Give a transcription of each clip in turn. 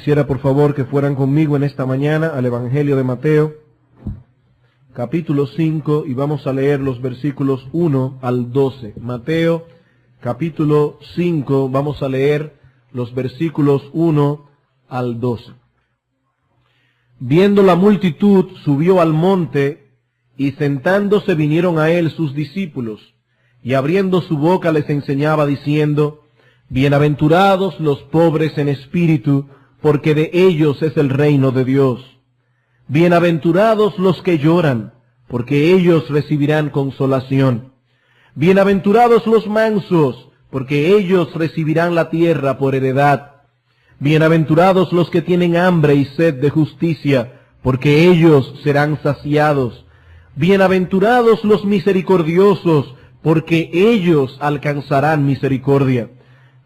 Quisiera por favor que fueran conmigo en esta mañana al Evangelio de Mateo, capítulo 5, y vamos a leer los versículos 1 al 12. Mateo, capítulo 5, vamos a leer los versículos 1 al 12. Viendo la multitud, subió al monte, y sentándose vinieron a él sus discípulos, y abriendo su boca les enseñaba diciendo: Bienaventurados los pobres en espíritu, porque de ellos es el reino de Dios. Bienaventurados los que lloran, porque ellos recibirán consolación. Bienaventurados los mansos, porque ellos recibirán la tierra por heredad. Bienaventurados los que tienen hambre y sed de justicia, porque ellos serán saciados. Bienaventurados los misericordiosos, porque ellos alcanzarán misericordia.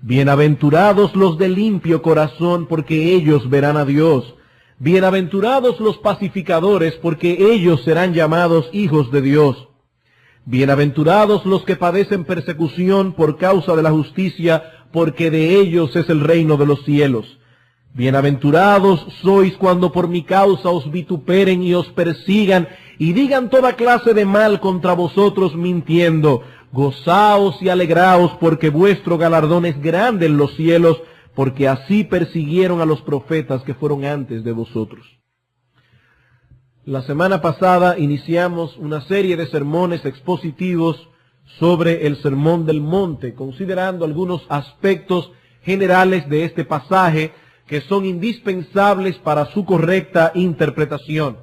Bienaventurados los de limpio corazón, porque ellos verán a Dios. Bienaventurados los pacificadores, porque ellos serán llamados hijos de Dios. Bienaventurados los que padecen persecución por causa de la justicia, porque de ellos es el reino de los cielos. Bienaventurados sois cuando por mi causa os vituperen y os persigan, y digan toda clase de mal contra vosotros mintiendo. Gozaos y alegraos, porque vuestro galardón es grande en los cielos, porque así persiguieron a los profetas que fueron antes de vosotros. La semana pasada iniciamos una serie de sermones expositivos sobre el Sermón del Monte, considerando algunos aspectos generales de este pasaje que son indispensables para su correcta interpretación.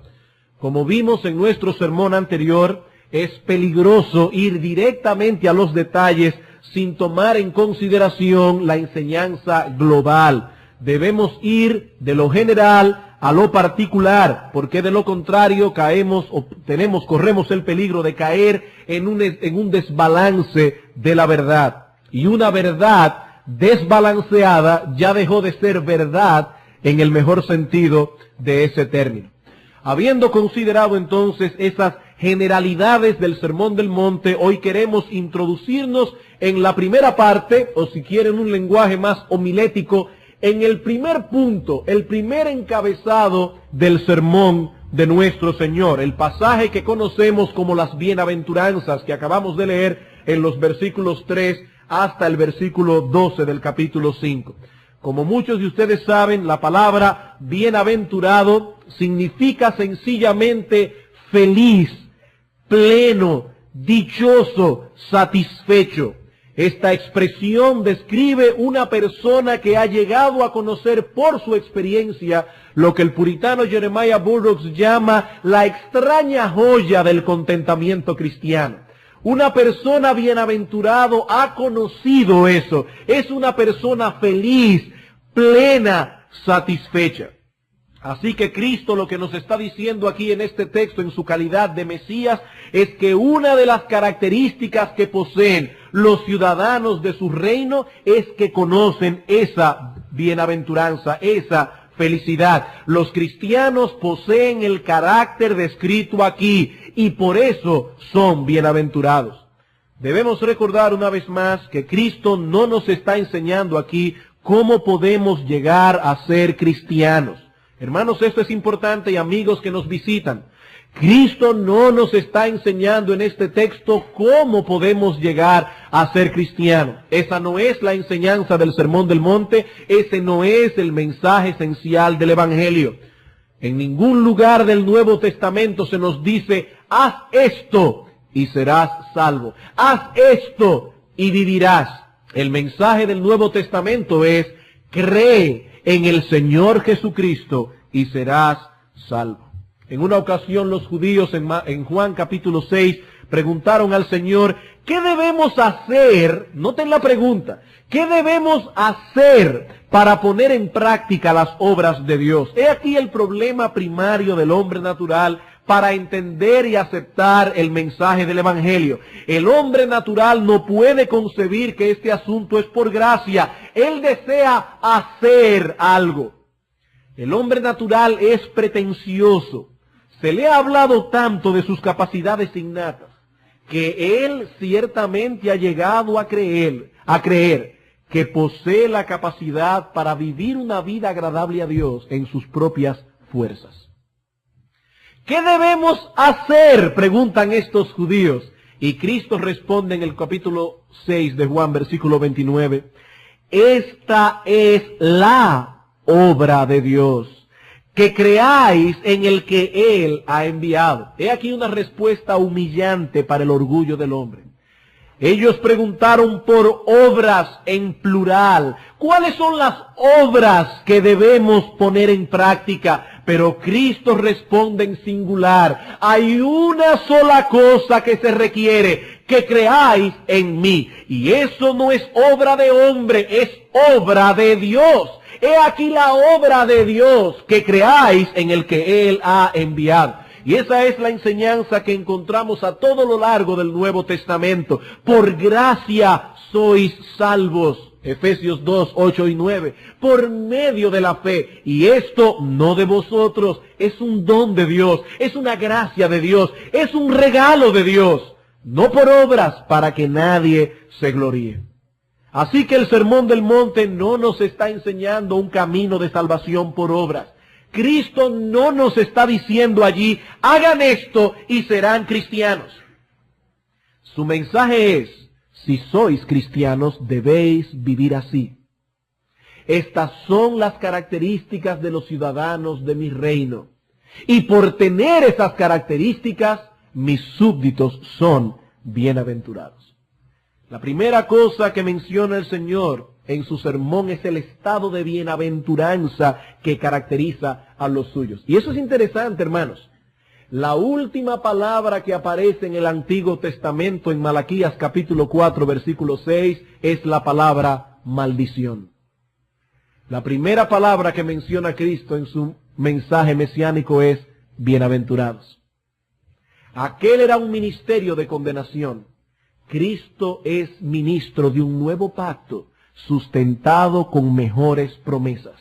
Como vimos en nuestro sermón anterior, es peligroso ir directamente a los detalles sin tomar en consideración la enseñanza global. Debemos ir de lo general a lo particular, porque de lo contrario corremos el peligro de caer en un desbalance de la verdad. Y una verdad desbalanceada ya dejó de ser verdad en el mejor sentido de ese término. Habiendo considerado entonces esas generalidades del Sermón del Monte, hoy queremos introducirnos en la primera parte, o si quieren un lenguaje más homilético, en el primer punto, el primer encabezado del sermón de nuestro Señor, el pasaje que conocemos como las bienaventuranzas, que acabamos de leer en los versículos 3 hasta el versículo 12 del capítulo 5. Como muchos de ustedes saben, la palabra bienaventurado significa sencillamente feliz, pleno, dichoso, satisfecho. Esta expresión describe una persona que ha llegado a conocer por su experiencia lo que el puritano Jeremiah Burroughs llama la extraña joya del contentamiento cristiano. Una persona bienaventurado ha conocido eso. Es una persona feliz, plena, satisfecha. Así que Cristo lo que nos está diciendo aquí en este texto, en su calidad de Mesías, es que una de las características que poseen los ciudadanos de su reino es que conocen esa bienaventuranza, esa felicidad. Los cristianos poseen el carácter descrito aquí y por eso son bienaventurados. Debemos recordar una vez más que Cristo no nos está enseñando aquí cómo podemos llegar a ser cristianos. Hermanos, esto es importante, y amigos que nos visitan. Cristo no nos está enseñando en este texto cómo podemos llegar a ser cristianos. Esa no es la enseñanza del Sermón del Monte, ese no es el mensaje esencial del Evangelio. En ningún lugar del Nuevo Testamento se nos dice: haz esto y serás salvo. Haz esto y vivirás. El mensaje del Nuevo Testamento es: cree en el Señor Jesucristo y serás salvo. En una ocasión los judíos en Juan capítulo 6 preguntaron al Señor: ¿qué debemos hacer? Noten la pregunta. ¿Qué debemos hacer para poner en práctica las obras de Dios? He aquí el problema primario del hombre natural para entender y aceptar el mensaje del Evangelio. El hombre natural no puede concebir que este asunto es por gracia. Él desea hacer algo. El hombre natural es pretencioso. Se le ha hablado tanto de sus capacidades innatas que él ciertamente ha llegado a creer que posee la capacidad para vivir una vida agradable a Dios en sus propias fuerzas. ¿Qué debemos hacer?, preguntan estos judíos. Y Cristo responde en el capítulo 6 de Juan, versículo 29. Esta es la obra de Dios, que creáis en el que Él ha enviado. He aquí una respuesta humillante para el orgullo del hombre. Ellos preguntaron por obras en plural. ¿Cuáles son las obras que debemos poner en práctica? Pero Cristo responde en singular. Hay una sola cosa que se requiere, que creáis en mí. Y eso no es obra de hombre, es obra de Dios. He aquí la obra de Dios, que creáis en el que Él ha enviado. Y esa es la enseñanza que encontramos a todo lo largo del Nuevo Testamento. Por gracia sois salvos. Efesios 2, 8 y 9. Por medio de la fe. Y esto no de vosotros. Es un don de Dios. Es una gracia de Dios. Es un regalo de Dios. No por obras, para que nadie se gloríe. Así que el Sermón del Monte no nos está enseñando un camino de salvación por obras. Cristo no nos está diciendo allí, hagan esto y serán cristianos. Su mensaje es, si sois cristianos, debéis vivir así. Estas son las características de los ciudadanos de mi reino. Y por tener esas características, mis súbditos son bienaventurados. La primera cosa que menciona el Señor en su sermón es el estado de bienaventuranza que caracteriza a los suyos. Y eso es interesante, hermanos. La última palabra que aparece en el Antiguo Testamento, en Malaquías capítulo 4, versículo 6, es la palabra maldición. La primera palabra que menciona Cristo en su mensaje mesiánico es bienaventurados. Aquel era un ministerio de condenación. Cristo es ministro de un nuevo pacto, sustentado con mejores promesas.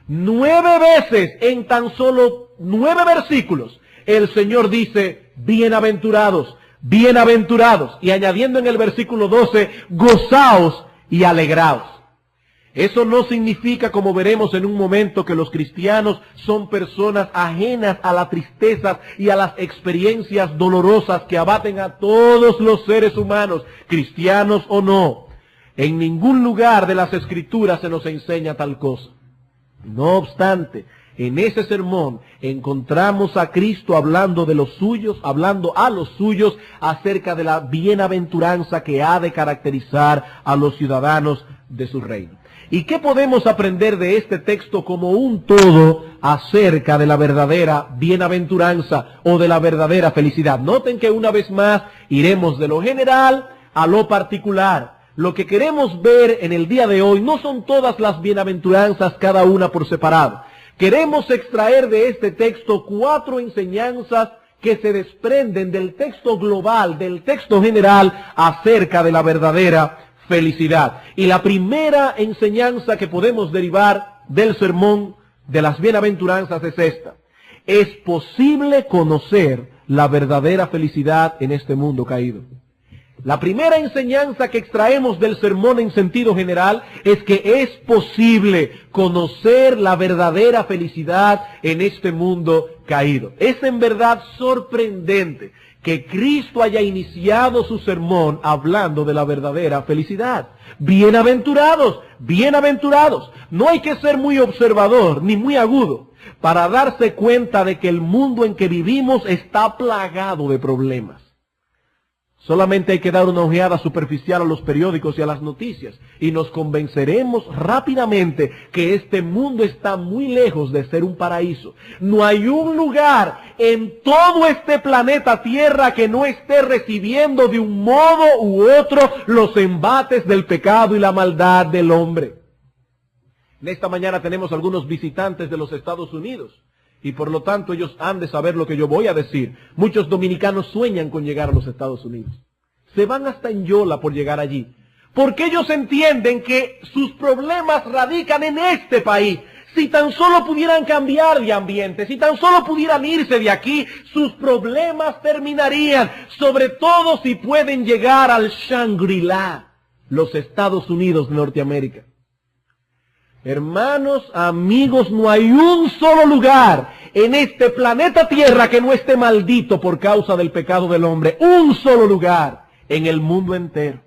9 veces en tan solo 9 versículos el Señor dice bienaventurados, bienaventurados, y añadiendo en el versículo 12, gozaos y alegraos. Eso no significa, como veremos en un momento, que los cristianos son personas ajenas a la tristeza y a las experiencias dolorosas que abaten a todos los seres humanos, cristianos o no. En ningún lugar de las Escrituras se nos enseña tal cosa. No obstante, en ese sermón encontramos a Cristo hablando de los suyos, hablando a los suyos acerca de la bienaventuranza que ha de caracterizar a los ciudadanos de su reino. ¿Y qué podemos aprender de este texto como un todo acerca de la verdadera bienaventuranza o de la verdadera felicidad? Noten que una vez más iremos de lo general a lo particular. Lo que queremos ver en el día de hoy no son todas las bienaventuranzas, cada una por separado. Queremos extraer de este texto 4 enseñanzas que se desprenden del texto global, del texto general, acerca de la verdadera felicidad. Y la primera enseñanza que podemos derivar del sermón de las bienaventuranzas es esta: es posible conocer la verdadera felicidad en este mundo caído. La primera enseñanza que extraemos del sermón en sentido general es que es posible conocer la verdadera felicidad en este mundo caído. Es en verdad sorprendente que Cristo haya iniciado su sermón hablando de la verdadera felicidad. Bienaventurados, bienaventurados. No hay que ser muy observador ni muy agudo para darse cuenta de que el mundo en que vivimos está plagado de problemas. Solamente hay que dar una ojeada superficial a los periódicos y a las noticias y nos convenceremos rápidamente que este mundo está muy lejos de ser un paraíso. No hay un lugar en todo este planeta Tierra que no esté recibiendo de un modo u otro los embates del pecado y la maldad del hombre. En esta mañana tenemos algunos visitantes de los Estados Unidos. Y por lo tanto ellos han de saber lo que yo voy a decir. Muchos dominicanos sueñan con llegar a los Estados Unidos. Se van hasta en Yola por llegar allí. Porque ellos entienden que sus problemas radican en este país. Si tan solo pudieran cambiar de ambiente, si tan solo pudieran irse de aquí, sus problemas terminarían. Sobre todo si pueden llegar al Shangri-La. los Estados Unidos de Norteamérica. Hermanos, amigos, no hay un solo lugar en este planeta Tierra que no esté maldito por causa del pecado del hombre. Un solo lugar en el mundo entero.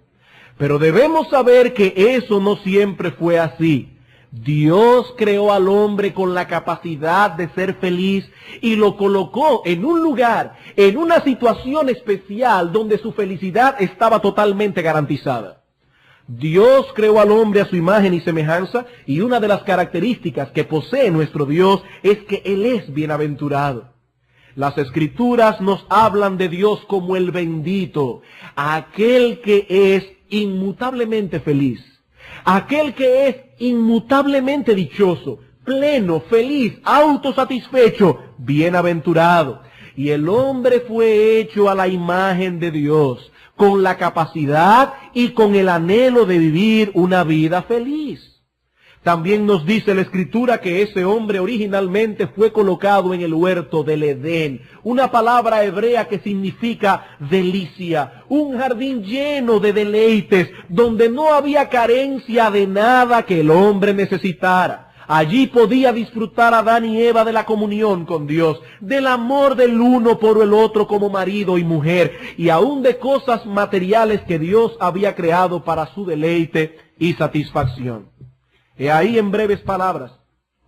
Pero debemos saber que eso no siempre fue así. Dios creó al hombre con la capacidad de ser feliz y lo colocó en un lugar, en una situación especial donde su felicidad estaba totalmente garantizada. Dios creó al hombre a su imagen y semejanza, y una de las características que posee nuestro Dios es que Él es bienaventurado. Las Escrituras nos hablan de Dios como el bendito, aquel que es inmutablemente feliz, aquel que es inmutablemente dichoso, pleno, feliz, autosatisfecho, bienaventurado. Y el hombre fue hecho a la imagen de Dios, con la capacidad y con el anhelo de vivir una vida feliz. También nos dice la Escritura que ese hombre originalmente fue colocado en el huerto del Edén, una palabra hebrea que significa delicia, un jardín lleno de deleites, donde no había carencia de nada que el hombre necesitara. Allí podía disfrutar Adán y Eva de la comunión con Dios, del amor del uno por el otro como marido y mujer, y aún de cosas materiales que Dios había creado para su deleite y satisfacción. He ahí en breves palabras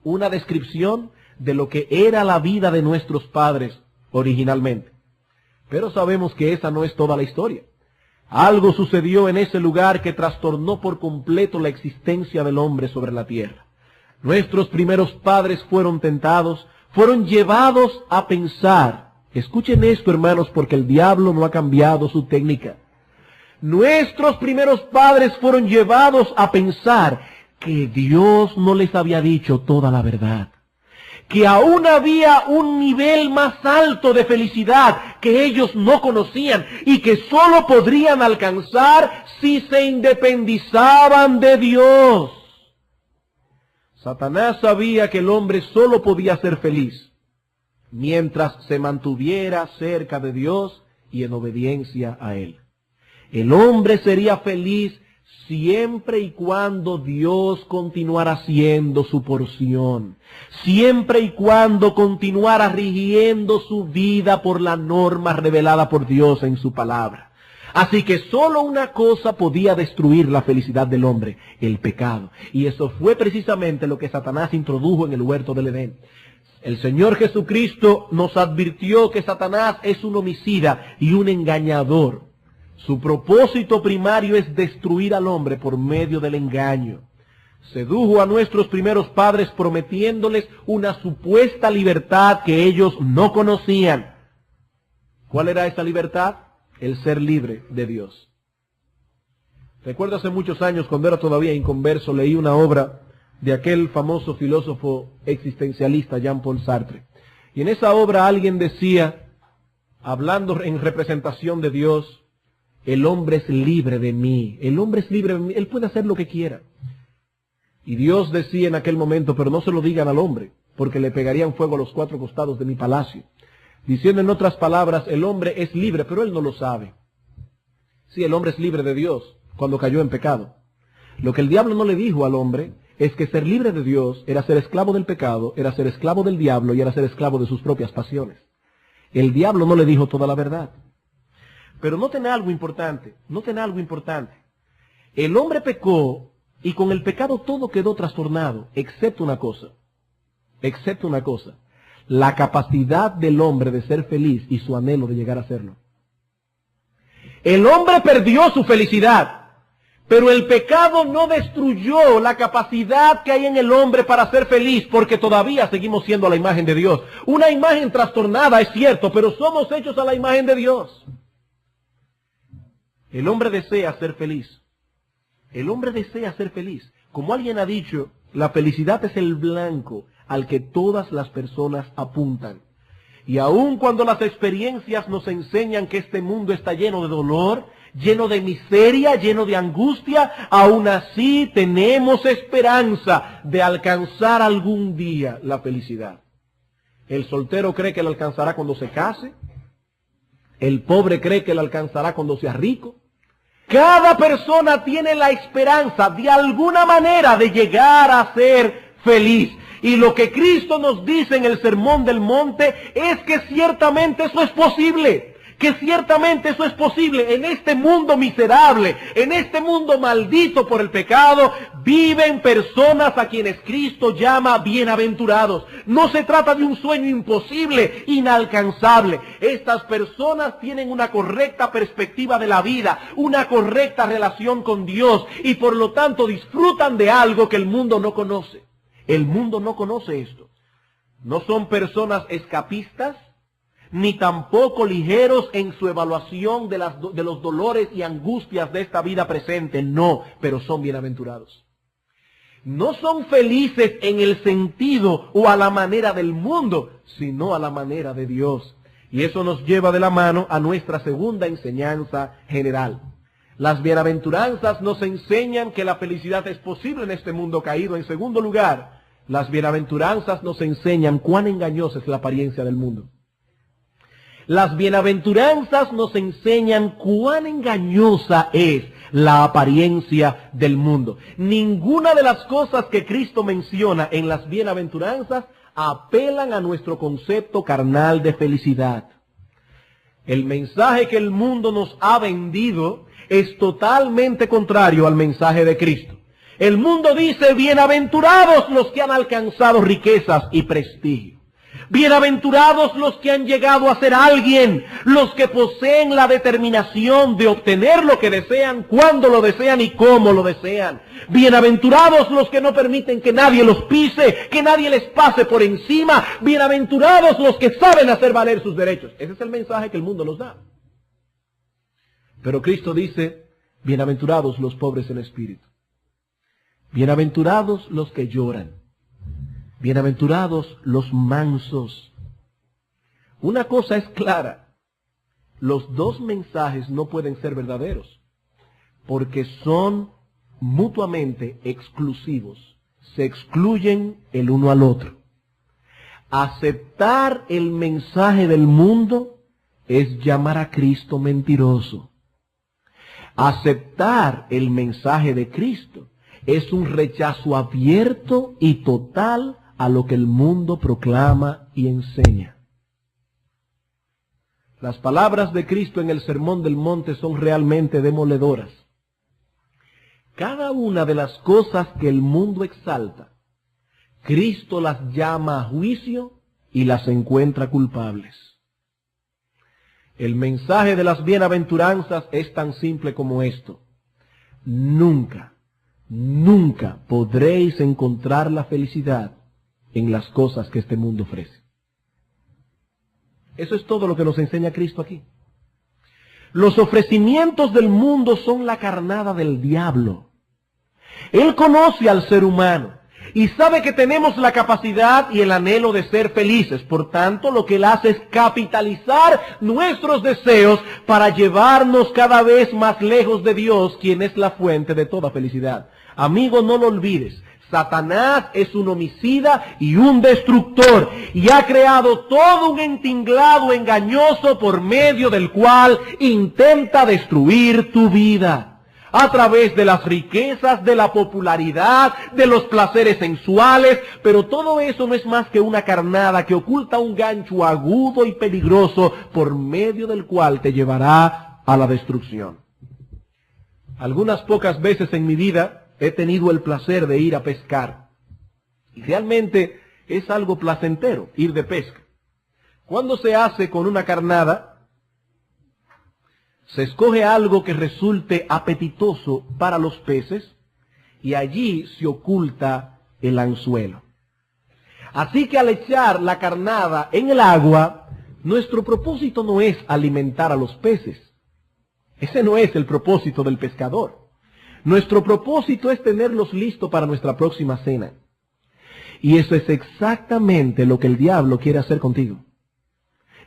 una descripción de lo que era la vida de nuestros padres originalmente. Pero sabemos que esa no es toda la historia. Algo sucedió en ese lugar que trastornó por completo la existencia del hombre sobre la tierra. Nuestros primeros padres fueron tentados, fueron llevados a pensar. Escuchen esto, hermanos, porque el diablo no ha cambiado su técnica. Nuestros primeros padres fueron llevados a pensar que Dios no les había dicho toda la verdad, que aún había un nivel más alto de felicidad que ellos no conocían y que solo podrían alcanzar si se independizaban de Dios. Satanás sabía que el hombre solo podía ser feliz mientras se mantuviera cerca de Dios y en obediencia a Él. El hombre sería feliz siempre y cuando Dios continuara siendo su porción, siempre y cuando continuara rigiendo su vida por la norma revelada por Dios en su palabra. Así que solo una cosa podía destruir la felicidad del hombre, el pecado. Y eso fue precisamente lo que Satanás introdujo en el huerto del Edén. El Señor Jesucristo nos advirtió que Satanás es un homicida y un engañador. Su propósito primario es destruir al hombre por medio del engaño. Sedujo a nuestros primeros padres prometiéndoles una supuesta libertad que ellos no conocían. ¿Cuál era esa libertad? El ser libre de Dios. Recuerdo hace muchos años, cuando era todavía inconverso, leí una obra de aquel famoso filósofo existencialista Jean-Paul Sartre. Y en esa obra alguien decía, hablando en representación de Dios, el hombre es libre de mí, el hombre es libre de mí, él puede hacer lo que quiera. Y Dios decía en aquel momento, pero no se lo digan al hombre, porque le pegarían fuego a los cuatro costados de mi palacio. Diciendo en otras palabras, el hombre es libre, pero él no lo sabe. Sí, el hombre es libre de Dios cuando cayó en pecado. Lo que el diablo no le dijo al hombre es que ser libre de Dios era ser esclavo del pecado, era ser esclavo del diablo y era ser esclavo de sus propias pasiones. El diablo no le dijo toda la verdad. Pero noten algo importante, noten algo importante. El hombre pecó y con el pecado todo quedó trastornado, excepto una cosa. La capacidad del hombre de ser feliz y su anhelo de llegar a serlo. El hombre perdió su felicidad, pero el pecado no destruyó la capacidad que hay en el hombre para ser feliz, porque todavía seguimos siendo a la imagen de Dios. Una imagen trastornada, es cierto, pero somos hechos a la imagen de Dios. El hombre desea ser feliz. El hombre desea ser feliz. Como alguien ha dicho, la felicidad es el blanco al que todas las personas apuntan. Y aun cuando las experiencias nos enseñan que este mundo está lleno de dolor, lleno de miseria, lleno de angustia, aún así tenemos esperanza de alcanzar algún día la felicidad. El soltero cree que la alcanzará cuando se case. El pobre cree que la alcanzará cuando sea rico. Cada persona tiene la esperanza de alguna manera de llegar a ser feliz. Y lo que Cristo nos dice en el Sermón del Monte es que ciertamente eso es posible. Que ciertamente eso es posible. En este mundo miserable, en este mundo maldito por el pecado, viven personas a quienes Cristo llama bienaventurados. No se trata de un sueño imposible, inalcanzable. Estas personas tienen una correcta perspectiva de la vida, una correcta relación con Dios y por lo tanto disfrutan de algo que el mundo no conoce. El mundo no conoce esto. No son personas escapistas, ni tampoco ligeros en su evaluación de los dolores y angustias de esta vida presente. No, pero son bienaventurados. No son felices en el sentido o a la manera del mundo, sino a la manera de Dios. Y eso nos lleva de la mano a nuestra segunda enseñanza general. Las bienaventuranzas nos enseñan que la felicidad es posible en este mundo caído. En segundo lugar, las bienaventuranzas nos enseñan cuán engañosa es la apariencia del mundo. Las bienaventuranzas nos enseñan cuán engañosa es la apariencia del mundo. Ninguna de las cosas que Cristo menciona en las bienaventuranzas apelan a nuestro concepto carnal de felicidad. El mensaje que el mundo nos ha vendido es totalmente contrario al mensaje de Cristo. El mundo dice, bienaventurados los que han alcanzado riquezas y prestigio. Bienaventurados los que han llegado a ser alguien, los que poseen la determinación de obtener lo que desean, cuando lo desean y cómo lo desean. Bienaventurados los que no permiten que nadie los pise, que nadie les pase por encima. Bienaventurados los que saben hacer valer sus derechos. Ese es el mensaje que el mundo nos da. Pero Cristo dice, bienaventurados los pobres en espíritu. Bienaventurados los que lloran. Bienaventurados los mansos. Una cosa es clara, los dos mensajes no pueden ser verdaderos, porque son mutuamente exclusivos, se excluyen el uno al otro. Aceptar el mensaje del mundo es llamar a Cristo mentiroso. Aceptar el mensaje de Cristo es un rechazo abierto y total a lo que el mundo proclama y enseña. Las palabras de Cristo en el Sermón del Monte son realmente demoledoras. Cada una de las cosas que el mundo exalta, Cristo las llama a juicio y las encuentra culpables. El mensaje de las bienaventuranzas es tan simple como esto. Nunca podréis encontrar la felicidad en las cosas que este mundo ofrece. Eso es todo lo que nos enseña Cristo aquí. Los ofrecimientos del mundo son la carnada del diablo. Él conoce al ser humano y sabe que tenemos la capacidad y el anhelo de ser felices. Por tanto, lo que Él hace es capitalizar nuestros deseos para llevarnos cada vez más lejos de Dios, quien es la fuente de toda felicidad. Amigo, no lo olvides. Satanás es un homicida y un destructor, y ha creado todo un entinglado engañoso por medio del cual intenta destruir tu vida. A través de las riquezas, de la popularidad, de los placeres sensuales, pero todo eso no es más que una carnada que oculta un gancho agudo y peligroso por medio del cual te llevará a la destrucción. Algunas pocas veces en mi vida he tenido el placer de ir a pescar. Y realmente es algo placentero ir de pesca. Cuando se hace con una carnada, se escoge algo que resulte apetitoso para los peces y allí se oculta el anzuelo. Así que al echar la carnada en el agua, nuestro propósito no es alimentar a los peces. Ese no es el propósito del pescador. Nuestro propósito es tenerlos listos para nuestra próxima cena. Y eso es exactamente lo que el diablo quiere hacer contigo.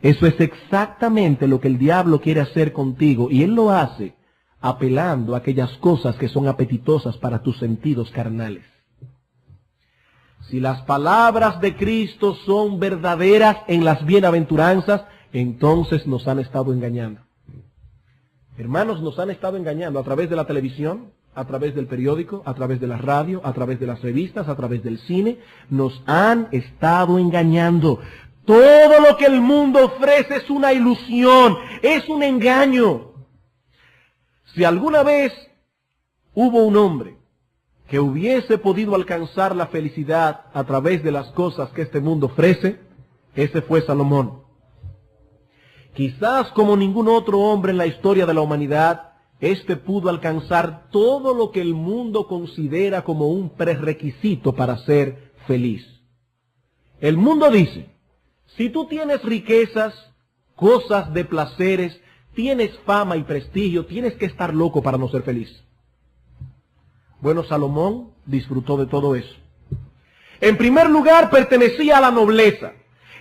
Eso es exactamente lo que el diablo quiere hacer contigo. Y él lo hace apelando a aquellas cosas que son apetitosas para tus sentidos carnales. Si las palabras de Cristo son verdaderas en las bienaventuranzas, entonces nos han estado engañando. Hermanos, nos han estado engañando a través de la televisión, a través del periódico, a través de la radio, a través de las revistas, a través del cine. Nos han estado engañando. Todo lo que el mundo ofrece es una ilusión, es un engaño. Si alguna vez hubo un hombre que hubiese podido alcanzar la felicidad a través de las cosas que este mundo ofrece, ese fue Salomón. Quizás como ningún otro hombre en la historia de la humanidad, este pudo alcanzar todo lo que el mundo considera como un prerequisito para ser feliz. El mundo dice, si tú tienes riquezas, cosas de placeres, tienes fama y prestigio, tienes que estar loco para no ser feliz. Bueno, Salomón disfrutó de todo eso. En primer lugar, pertenecía a la nobleza.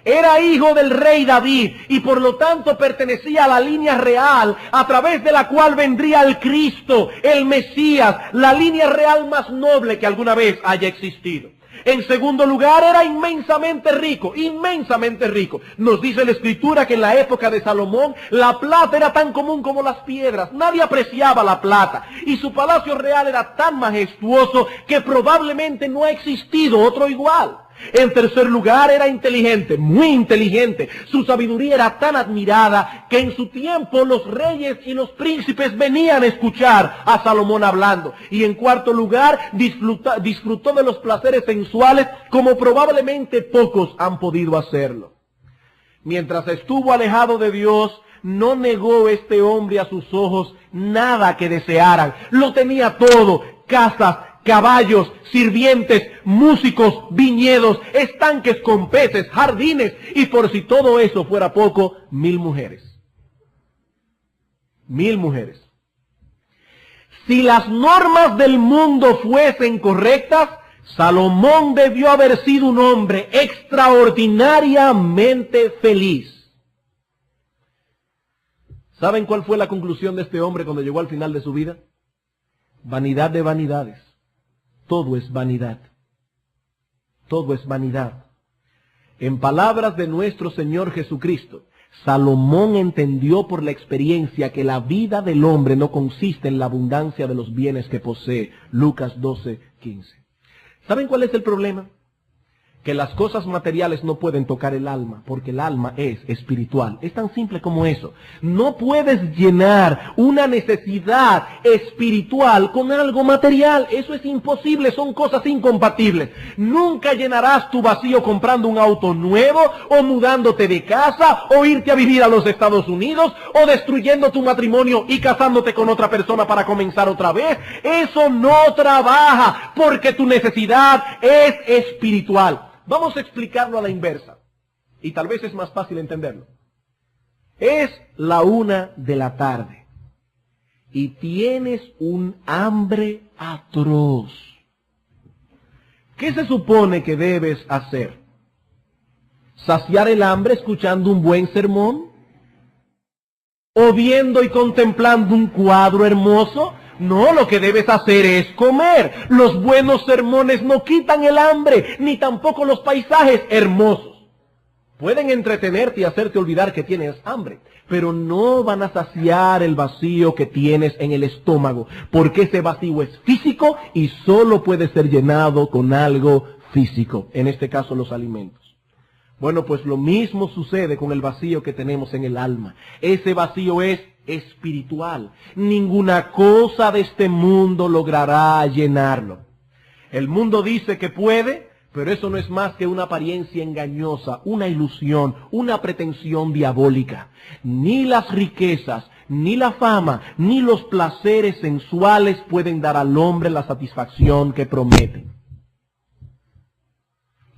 Era hijo del rey David y por lo tanto pertenecía a la línea real a través de la cual vendría el Cristo, el Mesías, la línea real más noble que alguna vez haya existido. En segundo lugar, era inmensamente rico, inmensamente rico. Nos dice la Escritura que en la época de Salomón la plata era tan común como las piedras. Nadie apreciaba la plata y su palacio real era tan majestuoso que probablemente no ha existido otro igual. En tercer lugar, era inteligente, muy inteligente. Su sabiduría era tan admirada que en su tiempo los reyes y los príncipes venían a escuchar a Salomón hablando. Y en cuarto lugar, disfrutó de los placeres sensuales como probablemente pocos han podido hacerlo. Mientras estuvo alejado de Dios, no negó este hombre a sus ojos nada que desearan. Lo tenía todo: casas, caballos, sirvientes, músicos, viñedos, estanques con peces, jardines, y por si todo eso fuera poco, 1000 mujeres. 1000 mujeres. Si las normas del mundo fuesen correctas, Salomón debió haber sido un hombre extraordinariamente feliz. ¿Saben cuál fue la conclusión de este hombre cuando llegó al final de su vida? Vanidad de vanidades. Todo es vanidad. Todo es vanidad. En palabras de nuestro Señor Jesucristo, Salomón entendió por la experiencia que la vida del hombre no consiste en la abundancia de los bienes que posee. Lucas 12:15. ¿Saben cuál es el problema? Que las cosas materiales no pueden tocar el alma, porque el alma es espiritual. Es tan simple como eso. No puedes llenar una necesidad espiritual con algo material. Eso es imposible, son cosas incompatibles. Nunca llenarás tu vacío comprando un auto nuevo, o mudándote de casa, o irte a vivir a los Estados Unidos, o destruyendo tu matrimonio y casándote con otra persona para comenzar otra vez. Eso no trabaja, porque tu necesidad es espiritual. Vamos a explicarlo a la inversa, y tal vez es más fácil entenderlo. Es la 1 de la tarde, y tienes un hambre atroz. ¿Qué se supone que debes hacer? ¿Saciar el hambre escuchando un buen sermón? ¿O viendo y contemplando un cuadro hermoso? No, lo que debes hacer es comer. Los buenos sermones no quitan el hambre, ni tampoco los paisajes hermosos. Pueden entretenerte y hacerte olvidar que tienes hambre, pero no van a saciar el vacío que tienes en el estómago, porque ese vacío es físico y solo puede ser llenado con algo físico, en este caso los alimentos. Bueno, pues lo mismo sucede con el vacío que tenemos en el alma. Ese vacío es espiritual. Ninguna cosa de este mundo logrará llenarlo. El mundo dice que puede, pero eso no es más que una apariencia engañosa, una ilusión, una pretensión diabólica. Ni las riquezas, ni la fama, ni los placeres sensuales pueden dar al hombre la satisfacción que prometen.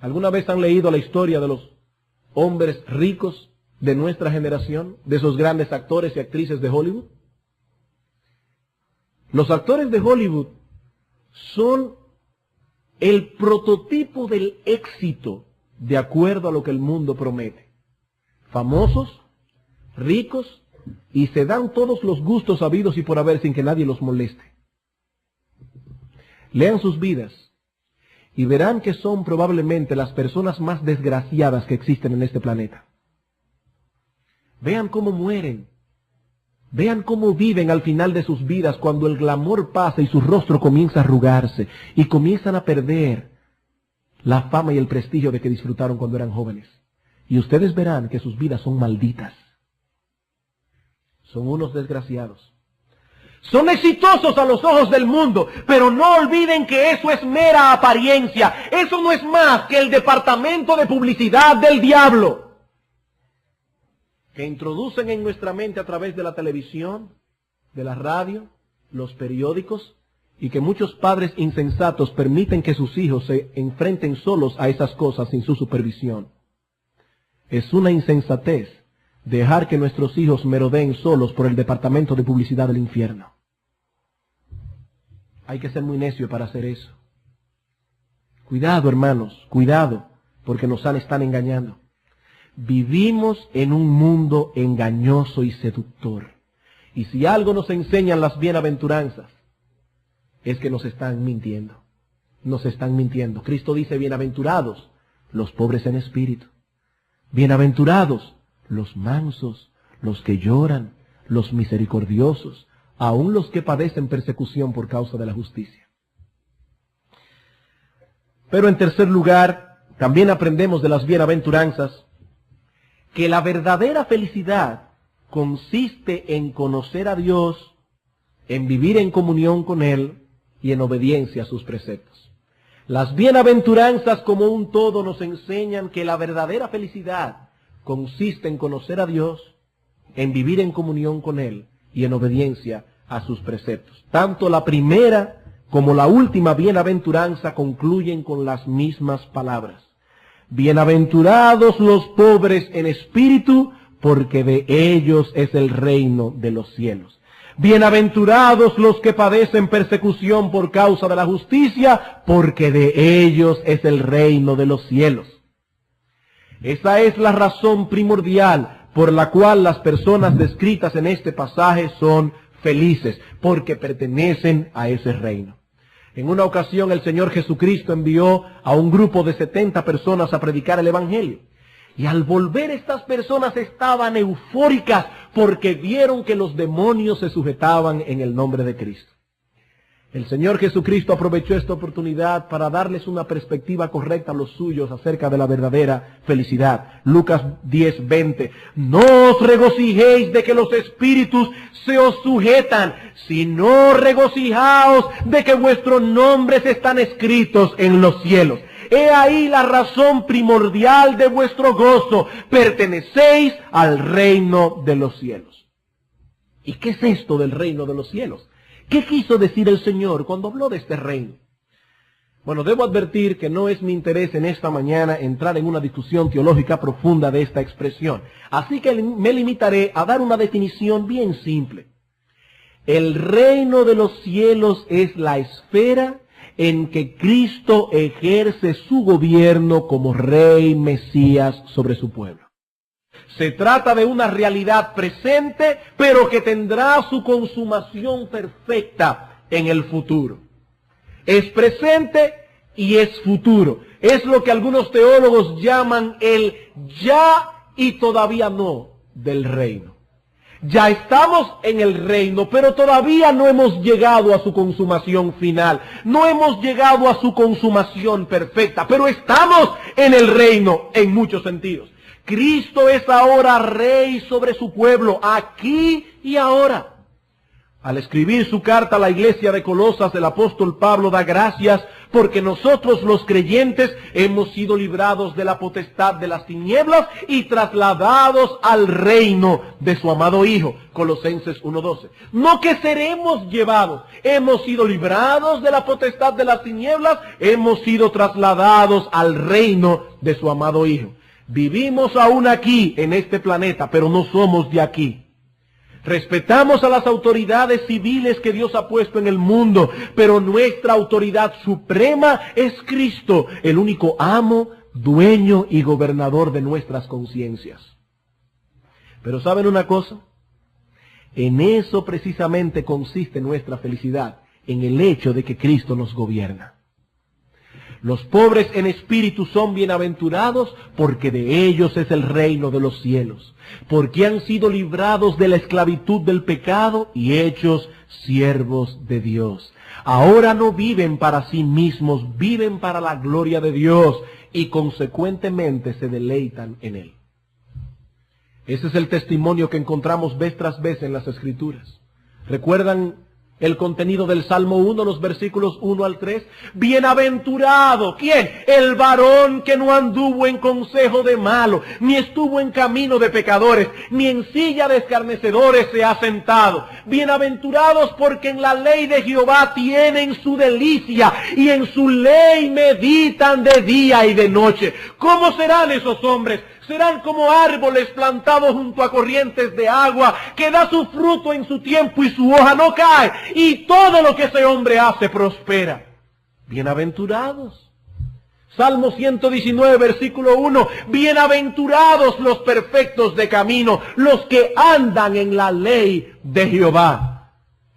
¿Alguna vez han leído la historia de los hombres ricos de nuestra generación, de esos grandes actores y actrices de Hollywood? Los actores de Hollywood son el prototipo del éxito de acuerdo a lo que el mundo promete. Famosos, ricos, y se dan todos los gustos habidos y por haber sin que nadie los moleste. Lean sus vidas y verán que son probablemente las personas más desgraciadas que existen en este planeta. Vean cómo mueren Vean cómo viven al final de sus vidas cuando el glamour pasa y su rostro comienza a arrugarse y comienzan a perder la fama y el prestigio de que disfrutaron cuando eran jóvenes. Y ustedes verán que sus vidas son malditas. Son unos desgraciados. Son exitosos a los ojos del mundo, pero no olviden que eso es mera apariencia. Eso no es más que el departamento de publicidad del diablo, que introducen en nuestra mente a través de la televisión, de la radio, los periódicos, y que muchos padres insensatos permiten que sus hijos se enfrenten solos a esas cosas sin su supervisión. Es una insensatez dejar que nuestros hijos merodeen solos por el departamento de publicidad del infierno. Hay que ser muy necio para hacer eso. Cuidado, hermanos, cuidado, porque nos están engañando. Vivimos en un mundo engañoso y seductor. Y si algo nos enseñan las bienaventuranzas, es que nos están mintiendo. Nos están mintiendo. Cristo dice, bienaventurados los pobres en espíritu. Bienaventurados los mansos, los que lloran, los misericordiosos, aun los que padecen persecución por causa de la justicia. Pero en tercer lugar, también aprendemos de las bienaventuranzas que la verdadera felicidad consiste en conocer a Dios, en vivir en comunión con Él y en obediencia a sus preceptos. Las bienaventuranzas como un todo nos enseñan que la verdadera felicidad consiste en conocer a Dios, en vivir en comunión con Él y en obediencia a sus preceptos. Tanto la primera como la última bienaventuranza concluyen con las mismas palabras. Bienaventurados los pobres en espíritu, porque de ellos es el reino de los cielos. Bienaventurados los que padecen persecución por causa de la justicia, porque de ellos es el reino de los cielos. Esa es la razón primordial por la cual las personas descritas en este pasaje son felices, porque pertenecen a ese reino. En una ocasión el Señor Jesucristo envió a un grupo de 70 personas a predicar el Evangelio. Y al volver estas personas estaban eufóricas porque vieron que los demonios se sujetaban en el nombre de Cristo. El Señor Jesucristo aprovechó esta oportunidad para darles una perspectiva correcta a los suyos acerca de la verdadera felicidad. Lucas 10:20. No os regocijéis de que los espíritus se os sujetan, sino regocijaos de que vuestros nombres están escritos en los cielos. He ahí la razón primordial de vuestro gozo. Pertenecéis al reino de los cielos. ¿Y qué es esto del reino de los cielos? ¿Qué quiso decir el Señor cuando habló de este reino? Bueno, debo advertir que no es mi interés en esta mañana entrar en una discusión teológica profunda de esta expresión. Así que me limitaré a dar una definición bien simple. El reino de los cielos es la esfera en que Cristo ejerce su gobierno como Rey Mesías sobre su pueblo. Se trata de una realidad presente, pero que tendrá su consumación perfecta en el futuro. Es presente y es futuro. Es lo que algunos teólogos llaman el ya y todavía no del reino. Ya estamos en el reino, pero todavía no hemos llegado a su consumación final. No hemos llegado a su consumación perfecta, pero estamos en el reino en muchos sentidos. Cristo es ahora rey sobre su pueblo, aquí y ahora. Al escribir su carta a la iglesia de Colosas, el apóstol Pablo da gracias porque nosotros los creyentes hemos sido librados de la potestad de las tinieblas y trasladados al reino de su amado Hijo. Colosenses 1:12. No que seremos llevados, hemos sido librados de la potestad de las tinieblas, hemos sido trasladados al reino de su amado Hijo. Vivimos aún aquí en este planeta, pero no somos de aquí. Respetamos a las autoridades civiles que Dios ha puesto en el mundo, pero nuestra autoridad suprema es Cristo, el único amo, dueño y gobernador de nuestras conciencias. Pero ¿saben una cosa? En eso precisamente consiste nuestra felicidad, en el hecho de que Cristo nos gobierna. Los pobres en espíritu son bienaventurados, porque de ellos es el reino de los cielos, porque han sido librados de la esclavitud del pecado y hechos siervos de Dios. Ahora no viven para sí mismos, viven para la gloria de Dios y consecuentemente se deleitan en Él. Ese es el testimonio que encontramos vez tras vez en las Escrituras. ¿Recuerdan el contenido del Salmo 1, los versículos 1 al 3? Bienaventurado, ¿quién? El varón que no anduvo en consejo de malo, ni estuvo en camino de pecadores, ni en silla de escarnecedores se ha sentado. Bienaventurados porque en la ley de Jehová tienen su delicia, y en su ley meditan de día y de noche. ¿Cómo serán esos hombres? Serán como árboles plantados junto a corrientes de agua, que da su fruto en su tiempo y su hoja no cae, y todo lo que ese hombre hace prospera. Bienaventurados. Salmo 119, versículo 1. Bienaventurados los perfectos de camino, los que andan en la ley de Jehová.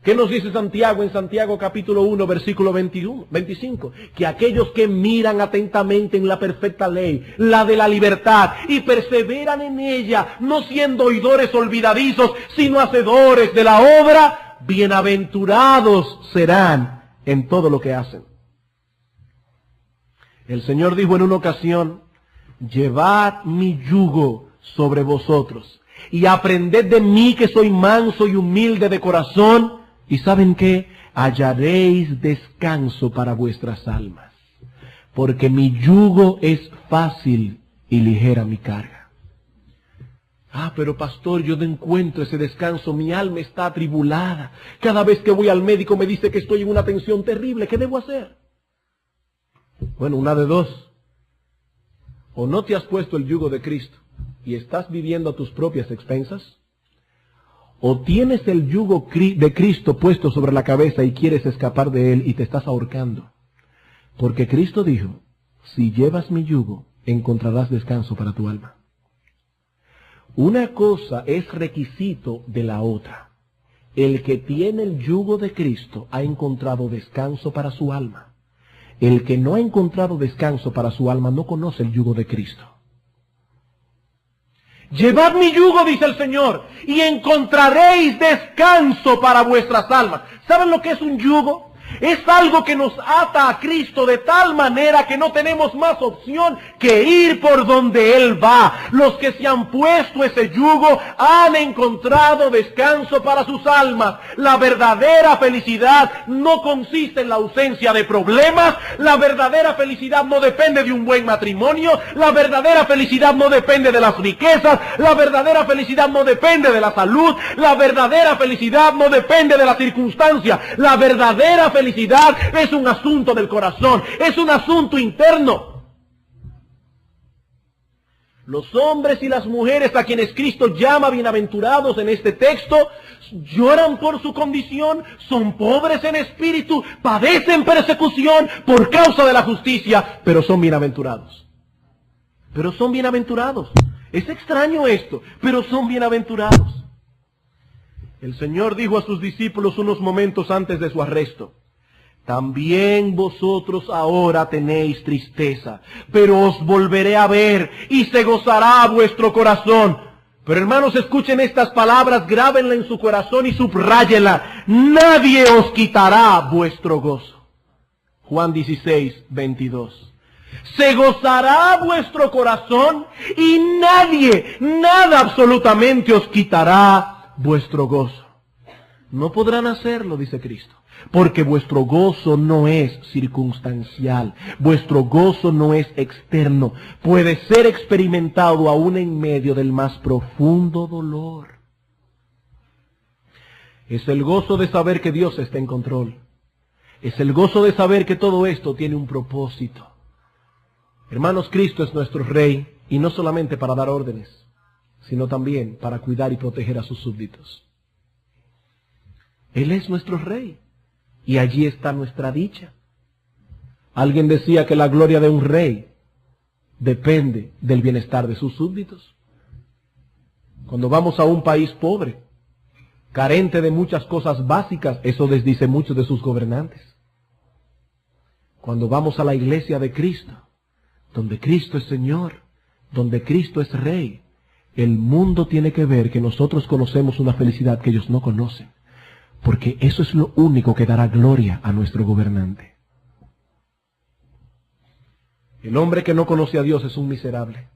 ¿Qué nos dice Santiago en Santiago capítulo 1, versículo 25? Que aquellos que miran atentamente en la perfecta ley, la de la libertad, y perseveran en ella, no siendo oidores olvidadizos, sino hacedores de la obra, bienaventurados serán en todo lo que hacen. El Señor dijo en una ocasión: llevad mi yugo sobre vosotros y aprended de mí, que soy manso y humilde de corazón, y ¿saben qué? Hallaréis descanso para vuestras almas, porque mi yugo es fácil y ligera mi carga. Pero pastor, yo no encuentro ese descanso, mi alma está atribulada. Cada vez que voy al médico me dice que estoy en una tensión terrible. ¿Qué debo hacer? Bueno, una de dos. O no te has puesto el yugo de Cristo y estás viviendo a tus propias expensas, o tienes el yugo de Cristo puesto sobre la cabeza y quieres escapar de él y te estás ahorcando. Porque Cristo dijo: si llevas mi yugo, encontrarás descanso para tu alma. Una cosa es requisito de la otra. El que tiene el yugo de Cristo ha encontrado descanso para su alma. El que no ha encontrado descanso para su alma no conoce el yugo de Cristo. Llevad mi yugo, dice el Señor, y encontraréis descanso para vuestras almas. ¿Saben lo que es un yugo? Es algo que nos ata a Cristo de tal manera que no tenemos más opción que ir por donde Él va. Los que se han puesto ese yugo han encontrado descanso para sus almas. La verdadera felicidad no consiste en la ausencia de problemas. La verdadera felicidad no depende de un buen matrimonio. La verdadera felicidad no depende de las riquezas. La verdadera felicidad no depende de la salud. La verdadera felicidad no depende de la circunstancia. La verdadera felicidad es un asunto del corazón, es un asunto interno. Los hombres y las mujeres a quienes Cristo llama bienaventurados en este texto lloran por su condición, son pobres en espíritu, padecen persecución por causa de la justicia, pero son bienaventurados. Pero son bienaventurados. Es extraño esto, pero son bienaventurados. El Señor dijo a sus discípulos unos momentos antes de su arresto: también vosotros ahora tenéis tristeza, pero os volveré a ver y se gozará vuestro corazón. Pero hermanos, escuchen estas palabras, grábenla en su corazón y subráyenla. Nadie os quitará vuestro gozo. Juan 16, 22. Se gozará vuestro corazón y nadie, nada absolutamente os quitará vuestro gozo. No podrán hacerlo, dice Cristo, porque vuestro gozo no es circunstancial, vuestro gozo no es externo, puede ser experimentado aún en medio del más profundo dolor. Es el gozo de saber que Dios está en control, es el gozo de saber que todo esto tiene un propósito. Hermanos, Cristo es nuestro Rey, y no solamente para dar órdenes, sino también para cuidar y proteger a sus súbditos. Él es nuestro Rey. Y allí está nuestra dicha. Alguien decía que la gloria de un rey depende del bienestar de sus súbditos. Cuando vamos a un país pobre, carente de muchas cosas básicas, eso desdice mucho de sus gobernantes. Cuando vamos a la iglesia de Cristo, donde Cristo es Señor, donde Cristo es Rey, el mundo tiene que ver que nosotros conocemos una felicidad que ellos no conocen, porque eso es lo único que dará gloria a nuestro gobernante. El hombre que no conoce a Dios es un miserable.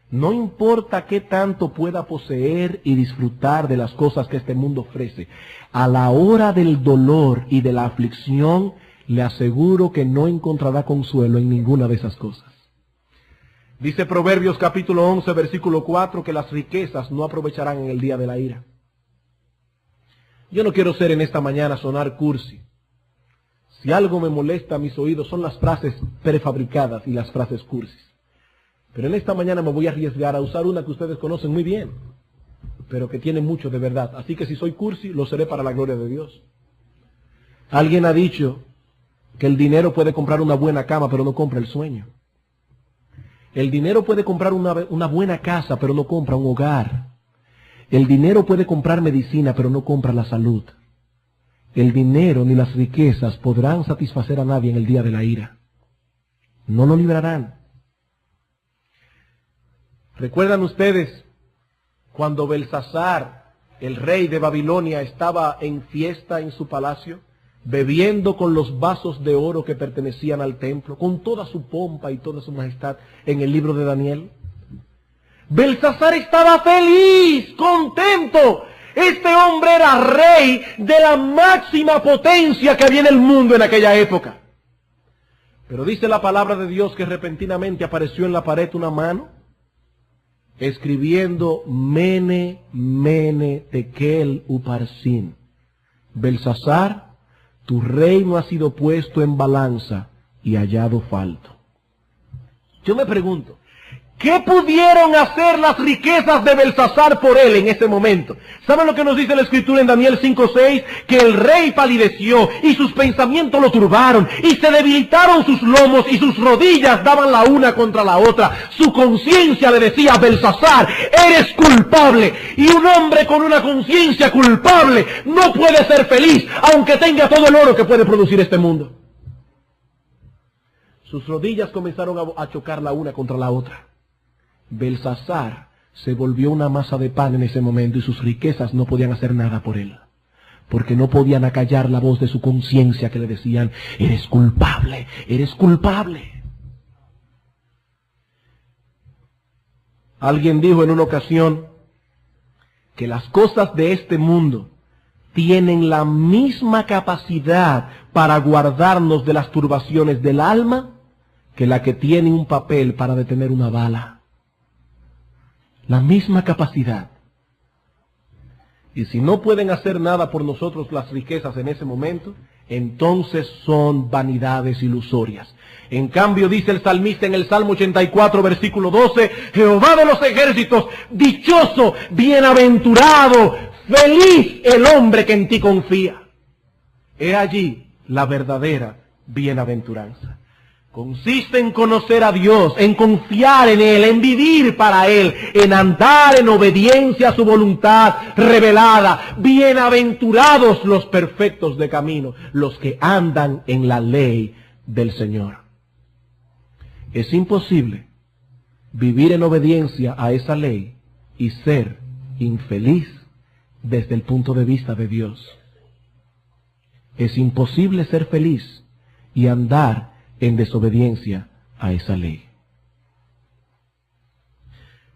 No importa qué tanto pueda poseer y disfrutar de las cosas que este mundo ofrece, a la hora del dolor y de la aflicción, le aseguro que no encontrará consuelo en ninguna de esas cosas. Dice Proverbios capítulo 11, versículo 4, que las riquezas no aprovecharán en el día de la ira. Yo no quiero ser en esta mañana sonar cursi. Si algo me molesta a mis oídos son las frases prefabricadas y las frases cursis. Pero en esta mañana me voy a arriesgar a usar una que ustedes conocen muy bien, pero que tiene mucho de verdad. Así que si soy cursi, lo seré para la gloria de Dios. Alguien ha dicho que el dinero puede comprar una buena cama, pero no compra el sueño. El dinero puede comprar una buena casa, pero no compra un hogar. El dinero puede comprar medicina, pero no compra la salud. El dinero ni las riquezas podrán satisfacer a nadie en el día de la ira. No lo librarán. ¿Recuerdan ustedes cuando Belsasar, el rey de Babilonia, estaba en fiesta en su palacio, bebiendo con los vasos de oro que pertenecían al templo, con toda su pompa y toda su majestad, en el libro de Daniel? Belsasar estaba feliz, contento. Este hombre era rey de la máxima potencia que había en el mundo en aquella época. Pero dice la palabra de Dios que repentinamente apareció en la pared una mano escribiendo Mene, Mene, Tekel, Uparsin. Belsasar, tu reino ha sido puesto en balanza y hallado falto. Yo me pregunto, ¿qué pudieron hacer las riquezas de Belsasar por él en ese momento? ¿Saben lo que nos dice la Escritura en Daniel 5:6? Que el rey palideció y sus pensamientos lo turbaron y se debilitaron sus lomos y sus rodillas daban la una contra la otra. Su conciencia le decía: Belsasar, eres culpable. Y un hombre con una conciencia culpable no puede ser feliz, aunque tenga todo el oro que puede producir este mundo. Sus rodillas comenzaron a chocar la una contra la otra. Belsasar se volvió una masa de pan en ese momento y sus riquezas no podían hacer nada por él, porque no podían acallar la voz de su conciencia que le decían: eres culpable, eres culpable. Alguien dijo en una ocasión que las cosas de este mundo tienen la misma capacidad para guardarnos de las turbaciones del alma que la que tiene un papel para detener una bala. La misma capacidad. Y si no pueden hacer nada por nosotros las riquezas en ese momento, entonces son vanidades ilusorias. En cambio, dice el salmista en el Salmo 84, versículo 12, Jehová de los ejércitos, dichoso, bienaventurado, feliz el hombre que en ti confía. He allí la verdadera bienaventuranza. Consiste en conocer a Dios, en confiar en Él, en vivir para Él, en andar en obediencia a su voluntad revelada. Bienaventurados los perfectos de camino, los que andan en la ley del Señor. Es imposible vivir en obediencia a esa ley y ser infeliz desde el punto de vista de Dios. Es imposible ser feliz y andar en desobediencia a esa ley.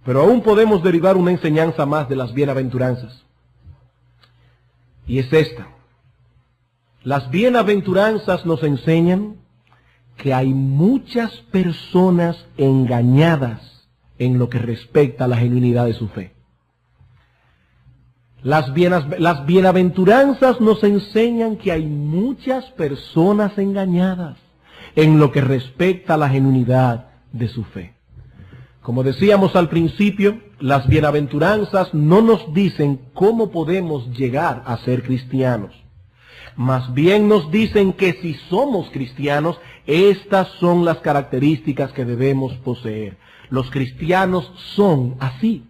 Pero aún podemos derivar una enseñanza más de las bienaventuranzas. Y es esta. Las bienaventuranzas nos enseñan que hay muchas personas engañadas en lo que respecta a la genuinidad de su fe. Las bienaventuranzas nos enseñan que hay muchas personas engañadas en lo que respecta a la genuinidad de su fe. Como decíamos al principio, las bienaventuranzas no nos dicen cómo podemos llegar a ser cristianos. Más bien nos dicen que si somos cristianos, estas son las características que debemos poseer. Los cristianos son así.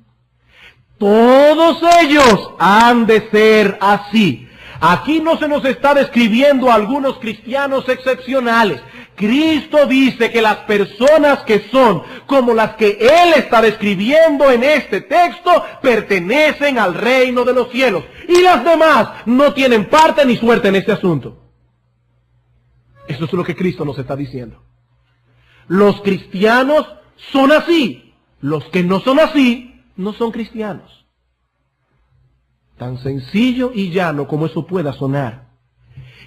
Todos ellos han de ser así. Aquí no se nos está describiendo a algunos cristianos excepcionales Cristo dice que las personas que son como las que Él está describiendo en este texto pertenecen al reino de los cielos. Y las demás no tienen parte ni suerte en este asunto. Eso es lo que Cristo nos está diciendo. Los cristianos son así. Los que no son así, no son cristianos. Tan sencillo y llano como eso pueda sonar.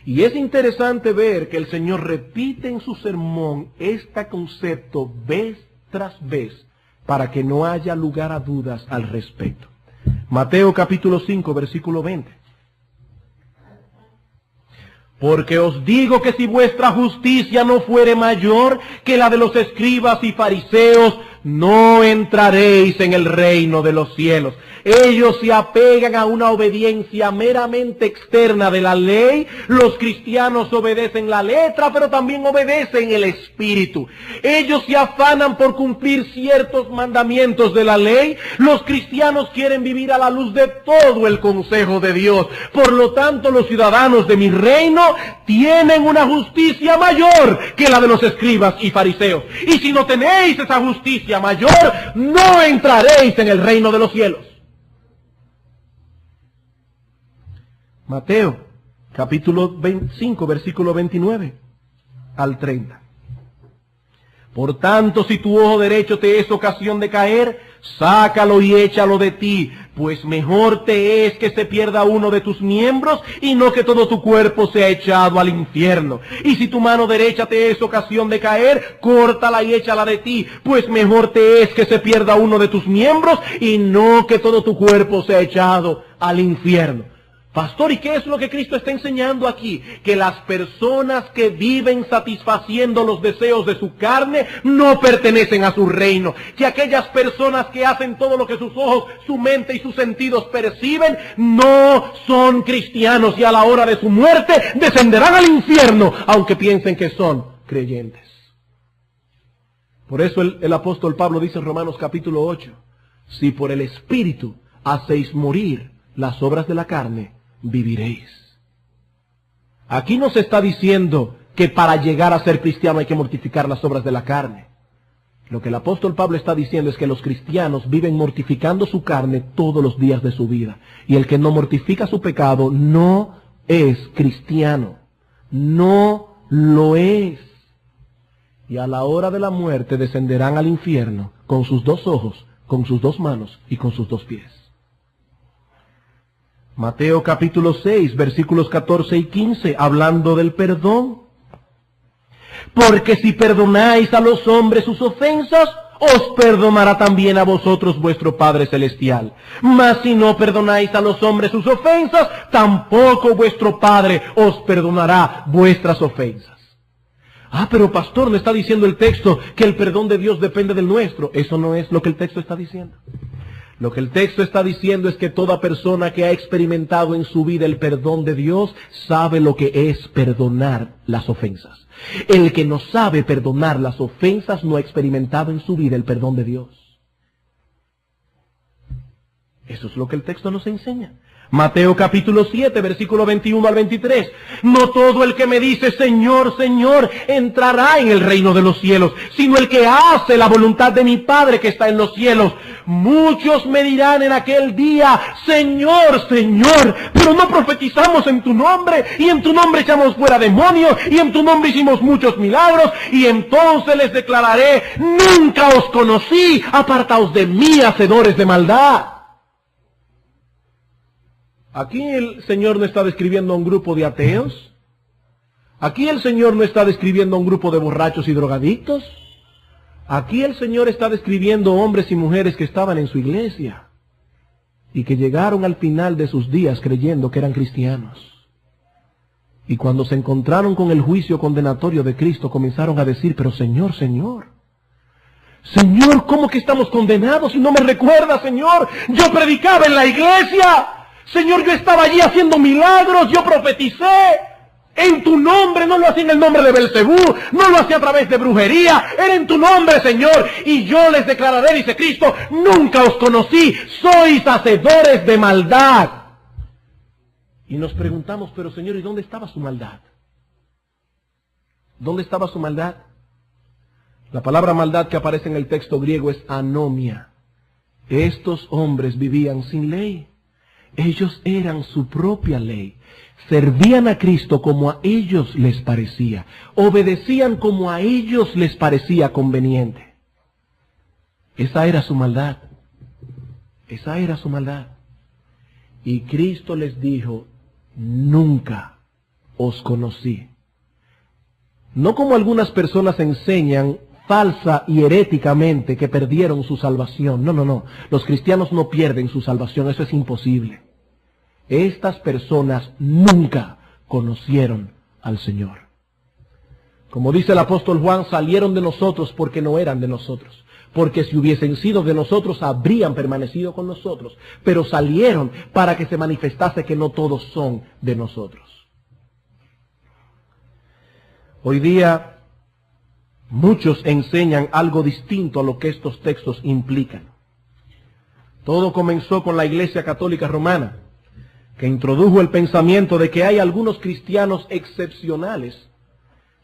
Y es interesante ver que el Señor repite en su sermón este concepto vez tras vez para que no haya lugar a dudas al respecto. Mateo capítulo 5, versículo 20. Porque os digo que si vuestra justicia no fuere mayor que la de los escribas y fariseos, no entraréis en el reino de los cielos. Ellos se apegan a una obediencia meramente externa de la ley. Los cristianos obedecen la letra, pero también obedecen el espíritu. Ellos se afanan por cumplir ciertos mandamientos de la ley. Los cristianos quieren vivir a la luz de todo el consejo de Dios. Por lo tanto, los ciudadanos de mi reino tienen una justicia mayor que la de los escribas y fariseos. Y si no tenéis esa justicia mayor, no entraréis en el reino de los cielos. Mateo, capítulo 25, versículo 29 al 30. Por tanto, si tu ojo derecho te es ocasión de caer, sácalo y échalo de ti, pues mejor te es que se pierda uno de tus miembros y no que todo tu cuerpo sea echado al infierno. Y si tu mano derecha te es ocasión de caer, córtala y échala de ti, pues mejor te es que se pierda uno de tus miembros y no que todo tu cuerpo sea echado al infierno. Pastor, ¿y qué es lo que Cristo está enseñando aquí? Que las personas que viven satisfaciendo los deseos de su carne no pertenecen a su reino. Que aquellas personas que hacen todo lo que sus ojos, su mente y sus sentidos perciben no son cristianos y a la hora de su muerte descenderán al infierno, aunque piensen que son creyentes. Por eso el apóstol Pablo dice en Romanos capítulo 8, si por el Espíritu hacéis morir las obras de la carne, viviréis. Aquí no se está diciendo que para llegar a ser cristiano hay que mortificar las obras de la carne. Lo que el apóstol Pablo está diciendo es que los cristianos viven mortificando su carne todos los días de su vida. Y el que no mortifica su pecado no es cristiano. No lo es. Y a la hora de la muerte descenderán al infierno con sus dos ojos, con sus dos manos y con sus dos pies. Mateo capítulo 6, versículos 14 y 15, hablando del perdón. Porque si perdonáis a los hombres sus ofensas, os perdonará también a vosotros vuestro Padre Celestial. Mas si no perdonáis a los hombres sus ofensas, tampoco vuestro Padre os perdonará vuestras ofensas. Ah, pero pastor, ¿no está diciendo el texto que el perdón de Dios depende del nuestro? Eso no es lo que el texto está diciendo. Lo que el texto está diciendo es que toda persona que ha experimentado en su vida el perdón de Dios sabe lo que es perdonar las ofensas. El que no sabe perdonar las ofensas no ha experimentado en su vida el perdón de Dios. Eso es lo que el texto nos enseña. Mateo capítulo 7, versículo 21 al 23. No todo el que me dice Señor, Señor, entrará en el reino de los cielos, sino el que hace la voluntad de mi Padre que está en los cielos. Muchos me dirán en aquel día, Señor, Señor, pero no profetizamos en tu nombre, y en tu nombre echamos fuera demonios, y en tu nombre hicimos muchos milagros, y entonces les declararé, nunca os conocí, apartaos de mí, hacedores de maldad. Aquí el Señor no está describiendo a un grupo de ateos. Aquí el Señor no está describiendo a un grupo de borrachos y drogadictos. Aquí el Señor está describiendo hombres y mujeres que estaban en su iglesia y que llegaron al final de sus días creyendo que eran cristianos. Y cuando se encontraron con el juicio condenatorio de Cristo, comenzaron a decir, pero Señor, Señor, Señor, ¿cómo que estamos condenados? Y no me recuerda, Señor, yo predicaba en la iglesia. Señor, yo estaba allí haciendo milagros, yo profeticé en tu nombre, no lo hacía en el nombre de Belcebú, no lo hacía a través de brujería, era en tu nombre, Señor, y yo les declararé, dice Cristo, nunca os conocí, sois hacedores de maldad. Y nos preguntamos, pero Señor, ¿y dónde estaba su maldad? ¿Dónde estaba su maldad? La palabra maldad que aparece en el texto griego es anomia. Estos hombres vivían sin ley. Ellos eran su propia ley. Servían a Cristo como a ellos les parecía. Obedecían como a ellos les parecía conveniente. Esa era su maldad. Esa era su maldad. Y Cristo les dijo, nunca os conocí. No como algunas personas enseñan falsa y heréticamente que perdieron su salvación. No. Los cristianos no pierden su salvación, eso es imposible. Estas personas nunca conocieron al Señor. Como dice el apóstol Juan, salieron de nosotros porque no eran de nosotros. Porque si hubiesen sido de nosotros, habrían permanecido con nosotros. Pero salieron para que se manifestase que no todos son de nosotros. Hoy día, muchos enseñan algo distinto a lo que estos textos implican. Todo comenzó con la Iglesia Católica Romana, que introdujo el pensamiento de que hay algunos cristianos excepcionales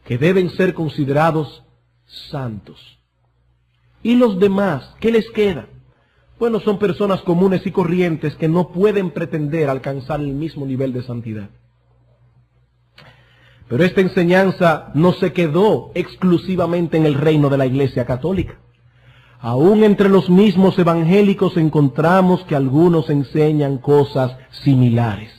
que deben ser considerados santos. ¿Y los demás? ¿Qué les queda? Bueno, son personas comunes y corrientes que no pueden pretender alcanzar el mismo nivel de santidad. Pero esta enseñanza no se quedó exclusivamente en el reino de la Iglesia Católica. Aún entre los mismos evangélicos encontramos que algunos enseñan cosas similares.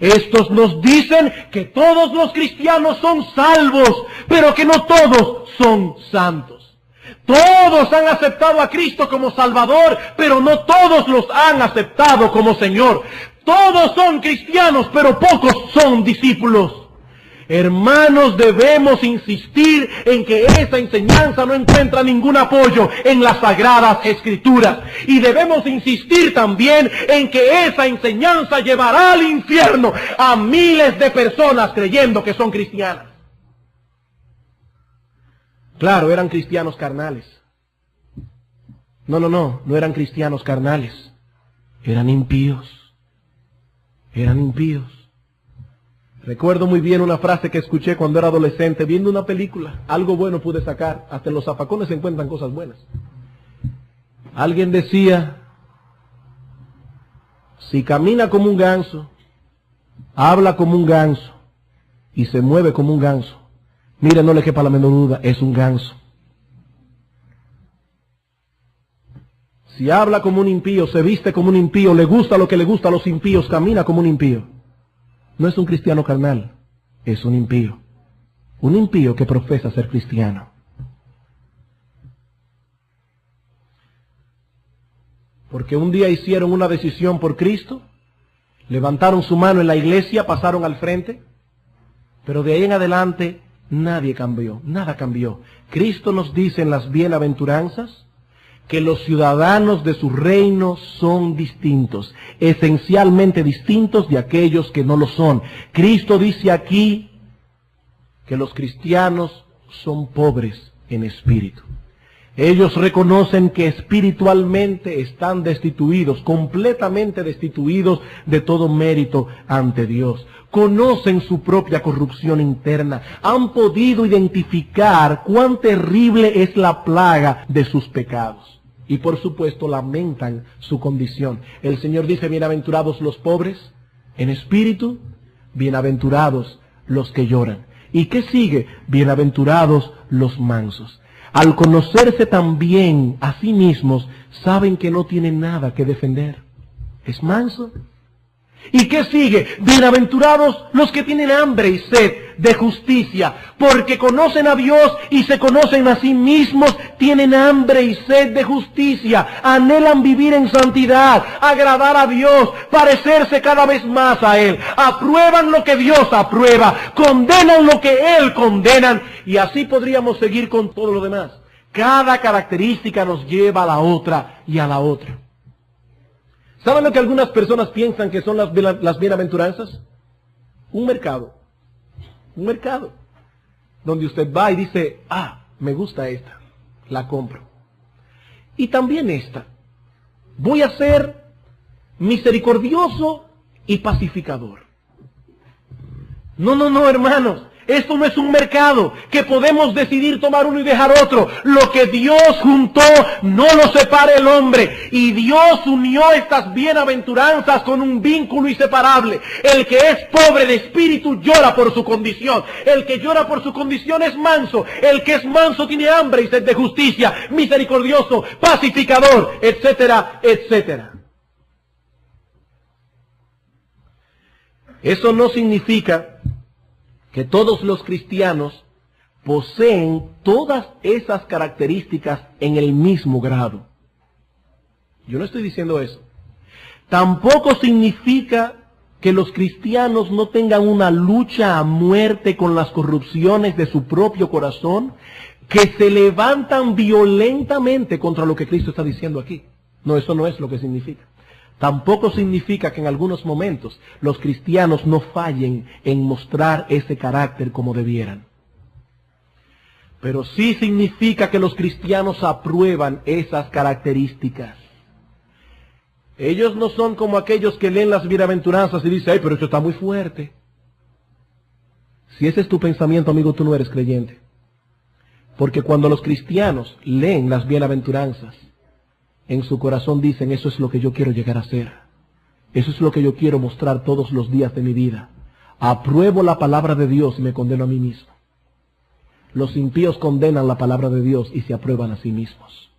Estos nos dicen que todos los cristianos son salvos, pero que no todos son santos. Todos han aceptado a Cristo como Salvador, pero no todos los han aceptado como Señor. Todos son cristianos, pero pocos son discípulos. Hermanos, debemos insistir en que esa enseñanza no encuentra ningún apoyo en las Sagradas Escrituras. Y debemos insistir también en que esa enseñanza llevará al infierno a miles de personas creyendo que son cristianas. Claro, eran cristianos carnales. No eran cristianos carnales. Eran impíos. Eran impíos. Recuerdo muy bien una frase que escuché cuando era adolescente, viendo una película. Algo bueno pude sacar. Hasta en los zafacones se encuentran cosas buenas. Alguien decía, si camina como un ganso, habla como un ganso y se mueve como un ganso, mire, no le quepa la menor duda, es un ganso. Si habla como un impío, se viste como un impío, le gusta lo que le gusta a los impíos, camina como un impío, no es un cristiano carnal, es un impío. Un impío que profesa ser cristiano. Porque un día hicieron una decisión por Cristo, levantaron su mano en la iglesia, pasaron al frente, pero de ahí en adelante nadie cambió, nada cambió. Cristo nos dice en las bienaventuranzas que los ciudadanos de su reino son distintos, esencialmente distintos de aquellos que no lo son. Cristo dice aquí que los cristianos son pobres en espíritu. Ellos reconocen que espiritualmente están destituidos, completamente destituidos de todo mérito ante Dios. Conocen su propia corrupción interna, han podido identificar cuán terrible es la plaga de sus pecados. Y por supuesto lamentan su condición. El Señor dice, bienaventurados los pobres en espíritu, bienaventurados los que lloran. ¿Y qué sigue? Bienaventurados los mansos. Al conocerse también a sí mismos, saben que no tienen nada que defender. Es manso. ¿Y qué sigue? Bienaventurados los que tienen hambre y sed de justicia, porque conocen a Dios y se conocen a sí mismos, tienen hambre y sed de justicia, anhelan vivir en santidad, agradar a Dios, parecerse cada vez más a Él, aprueban lo que Dios aprueba, condenan lo que Él condena, y así podríamos seguir con todo lo demás. Cada característica nos lleva a la otra y a la otra. ¿Saben lo que algunas personas piensan que son las bienaventuranzas? Un mercado. Un mercado. Donde usted va y dice, me gusta esta, la compro. Y también esta. Voy a ser misericordioso y pacificador. No, hermanos. Esto no es un mercado que podemos decidir tomar uno y dejar otro. Lo que Dios juntó no lo separa el hombre. Y Dios unió estas bienaventuranzas con un vínculo inseparable. El que es pobre de espíritu llora por su condición. El que llora por su condición es manso. El que es manso tiene hambre y sed de justicia, misericordioso, pacificador, etcétera, etcétera. Eso no significa que todos los cristianos poseen todas esas características en el mismo grado. Yo no estoy diciendo eso. Tampoco significa que los cristianos no tengan una lucha a muerte con las corrupciones de su propio corazón, que se levantan violentamente contra lo que Cristo está diciendo aquí. No, eso no es lo que significa. Tampoco significa que en algunos momentos los cristianos no fallen en mostrar ese carácter como debieran. Pero sí significa que los cristianos aprueban esas características. Ellos no son como aquellos que leen las bienaventuranzas y dicen, ay, pero esto está muy fuerte. Si ese es tu pensamiento, amigo, tú no eres creyente. Porque cuando los cristianos leen las bienaventuranzas, en su corazón dicen, eso es lo que yo quiero llegar a ser. Eso es lo que yo quiero mostrar todos los días de mi vida. Apruebo la palabra de Dios y me condeno a mí mismo. Los impíos condenan la palabra de Dios y se aprueban a sí mismos.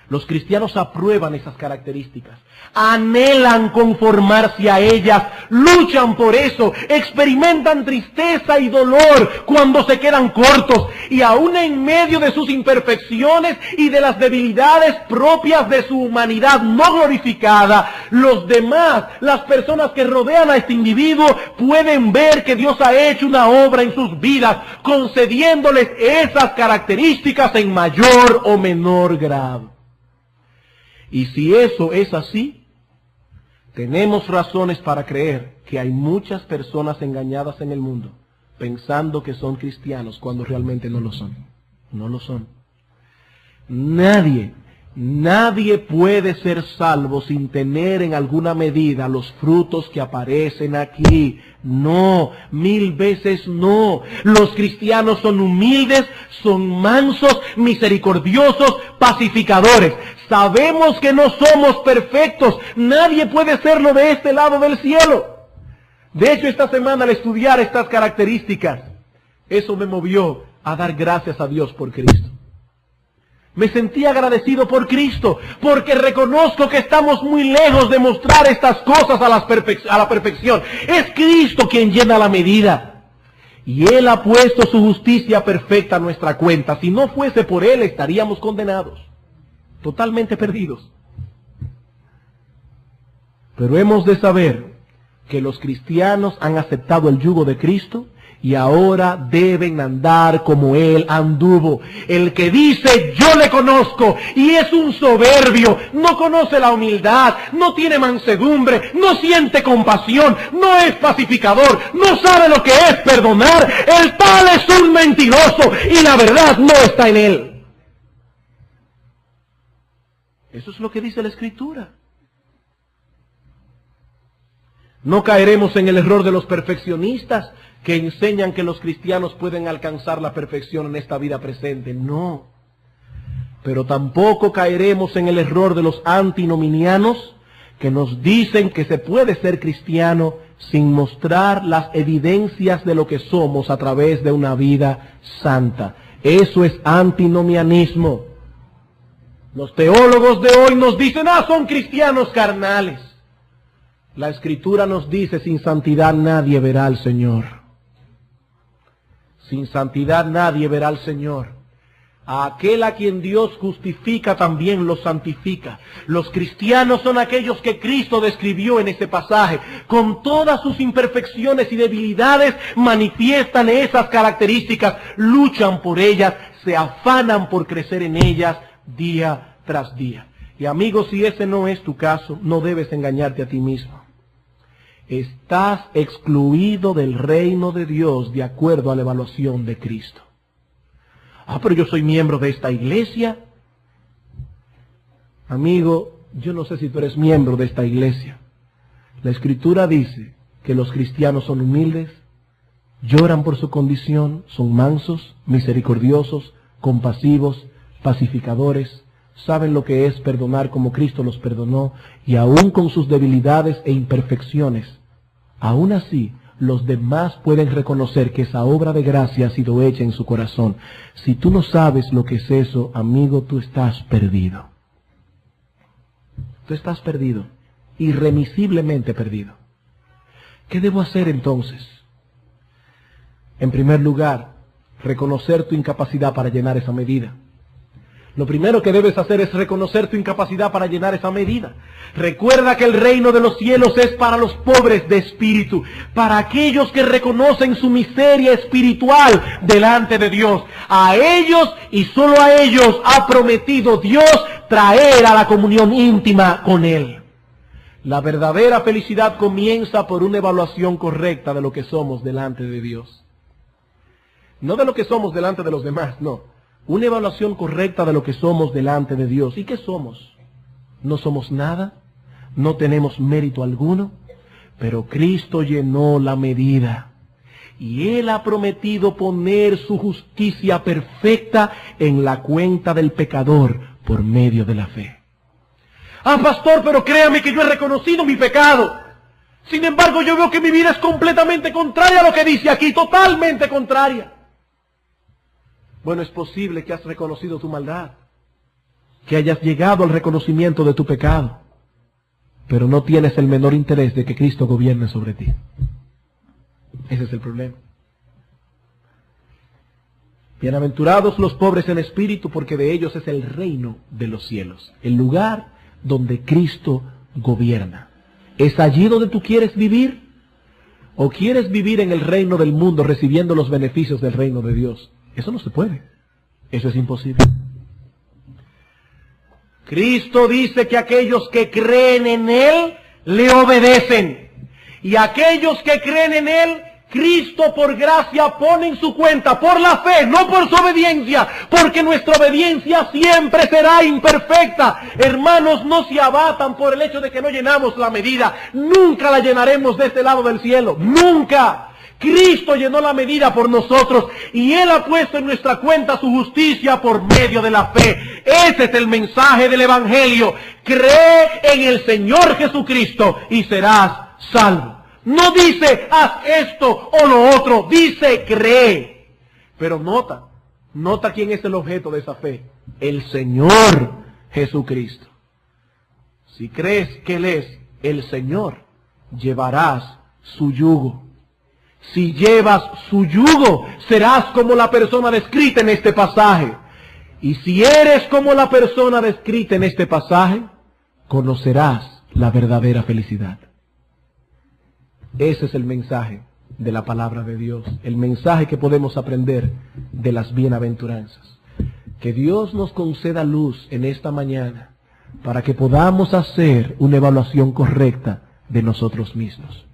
Los cristianos aprueban esas características, anhelan conformarse a ellas, luchan por eso, experimentan tristeza y dolor cuando se quedan cortos, y aún en medio de sus imperfecciones y de las debilidades propias de su humanidad no glorificada, los demás, las personas que rodean a este individuo, pueden ver que Dios ha hecho una obra en sus vidas, concediéndoles esas características en mayor o menor grado. Y si eso es así, tenemos razones para creer que hay muchas personas engañadas en el mundo, pensando que son cristianos cuando realmente no lo son. No lo son. Nadie puede ser salvo sin tener en alguna medida los frutos que aparecen aquí. No, 1000 veces no. Los cristianos son humildes, son mansos, misericordiosos, pacificadores. Sabemos que no somos perfectos. Nadie puede serlo de este lado del cielo. De hecho, esta semana al estudiar estas características, eso me movió a dar gracias a Dios por Cristo. Me sentí agradecido por Cristo, porque reconozco que estamos muy lejos de mostrar estas cosas a la perfección. Es Cristo quien llena la medida. Y Él ha puesto su justicia perfecta a nuestra cuenta. Si no fuese por Él, estaríamos condenados, totalmente perdidos. Pero hemos de saber que los cristianos han aceptado el yugo de Cristo y ahora deben andar como Él anduvo. El que dice, yo le conozco, y es un soberbio, no conoce la humildad, no tiene mansedumbre, no siente compasión, no es pacificador, no sabe lo que es perdonar, el tal es un mentiroso y la verdad no está en él. Eso es lo que dice la Escritura. No caeremos en el error de los perfeccionistas que enseñan que los cristianos pueden alcanzar la perfección en esta vida presente. No. Pero tampoco caeremos en el error de los antinominianos que nos dicen que se puede ser cristiano sin mostrar las evidencias de lo que somos a través de una vida santa. Eso es antinomianismo. Los teólogos de hoy nos dicen, son cristianos carnales. La Escritura nos dice, sin santidad nadie verá al Señor. Sin santidad nadie verá al Señor. A aquel a quien Dios justifica también lo santifica. Los cristianos son aquellos que Cristo describió en este pasaje. Con todas sus imperfecciones y debilidades manifiestan esas características, luchan por ellas, se afanan por crecer en ellas día tras día. Y amigos, si ese no es tu caso, no debes engañarte a ti mismo. Estás excluido del reino de Dios de acuerdo a la evaluación de Cristo. Pero yo soy miembro de esta iglesia. Amigo, yo no sé si tú eres miembro de esta iglesia. La Escritura dice que los cristianos son humildes, lloran por su condición, son mansos, misericordiosos, compasivos, pacificadores, saben lo que es perdonar como Cristo los perdonó, y aún con sus debilidades e imperfecciones, aún así, los demás pueden reconocer que esa obra de gracia ha sido hecha en su corazón. Si tú no sabes lo que es eso, amigo, tú estás perdido. Tú estás perdido, irremisiblemente perdido. ¿Qué debo hacer entonces? En primer lugar, reconocer tu incapacidad para llenar esa medida. Lo primero que debes hacer es reconocer tu incapacidad para llenar esa medida. Recuerda que el reino de los cielos es para los pobres de espíritu, para aquellos que reconocen su miseria espiritual delante de Dios. A ellos y solo a ellos ha prometido Dios traer a la comunión íntima con Él. La verdadera felicidad comienza por una evaluación correcta de lo que somos delante de Dios. No de lo que somos delante de los demás, no. Una evaluación correcta de lo que somos delante de Dios. ¿Y qué somos? No somos nada, no tenemos mérito alguno, pero Cristo llenó la medida. Y Él ha prometido poner su justicia perfecta en la cuenta del pecador por medio de la fe. Ah, pastor, pero créame que yo he reconocido mi pecado. Sin embargo, yo veo que mi vida es completamente contraria a lo que dice aquí, totalmente contraria. Bueno, es posible que has reconocido tu maldad, que hayas llegado al reconocimiento de tu pecado, pero no tienes el menor interés de que Cristo gobierne sobre ti. Ese es el problema. Bienaventurados los pobres en espíritu, porque de ellos es el reino de los cielos, el lugar donde Cristo gobierna. ¿Es allí donde tú quieres vivir? ¿O quieres vivir en el reino del mundo recibiendo los beneficios del reino de Dios? Eso no se puede. Eso es imposible. Cristo dice que aquellos que creen en Él le obedecen. Y aquellos que creen en Él, Cristo por gracia pone en su cuenta, por la fe, no por su obediencia, porque nuestra obediencia siempre será imperfecta. Hermanos, no se abatan por el hecho de que no llenamos la medida. Nunca la llenaremos de este lado del cielo. Nunca. Cristo llenó la medida por nosotros y Él ha puesto en nuestra cuenta su justicia por medio de la fe. Ese es el mensaje del Evangelio. Cree en el Señor Jesucristo y serás salvo. No dice haz esto o lo otro, dice cree. Pero nota quién es el objeto de esa fe. El Señor Jesucristo. Si crees que Él es el Señor, llevarás su yugo. Si llevas su yugo, serás como la persona descrita en este pasaje. Y si eres como la persona descrita en este pasaje, conocerás la verdadera felicidad. Ese es el mensaje de la palabra de Dios, el mensaje que podemos aprender de las bienaventuranzas. Que Dios nos conceda luz en esta mañana para que podamos hacer una evaluación correcta de nosotros mismos.